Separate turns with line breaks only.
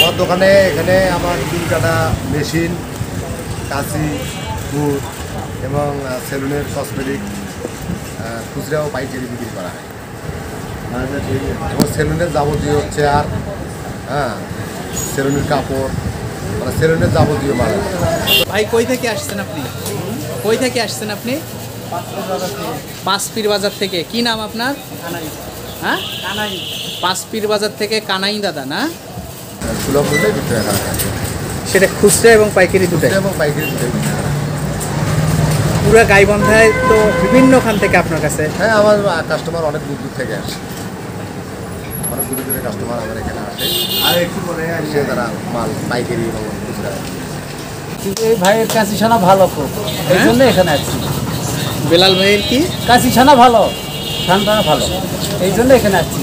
আমার দোকানে এখানে আমার চুল কাটা মেশিন, কাঁচি, বুট এবং সেলুনের কসমেটিক খুচরা ও পাইকারি বিক্রি করা হয়। এবং সেলুনের যাবতীয় চেয়ার, সেলুনের কাপড়, মানে সেলুনের যাবতীয় মাল।
ভাই কই থেকে আসছেন আপনি? কই থেকে আসছেন আপনি? পাঁচপীর বাজার থেকে। কি নাম আপনার? হ্যাঁ, কানাই। পাঁচপীর বাজার থেকে কানাই দাদা না?
সুলভ মূল্যে বিক্রয় করা হয়।
সেটা খুচরা এবং পাইকারি দুটাই?
এবং পাইকারি দুটোই বিক্রি করা হয়।
পুরো গাইবান্ধায় তো বিভিন্নখান থেকে আপনার কাছে?
হ্যাঁ, আমার কাস্টমার অনেক দূর দূর থেকে আসে, অনেক দূর দূরের কাস্টমার আমার এখানে আসে, আর একটু পরে এসে তারা মাল পাইকারি এবং খুচরা।
কিন্তু এই ভাইয়ের কাশি ছানা ভালো খুব, এই জন্য এখানে আসছি।
বেলাল ভাইয়ের কি
কাশি ছানা ভালো, ঠান্ডা ভালো, এই জন্য এখানে আসছি।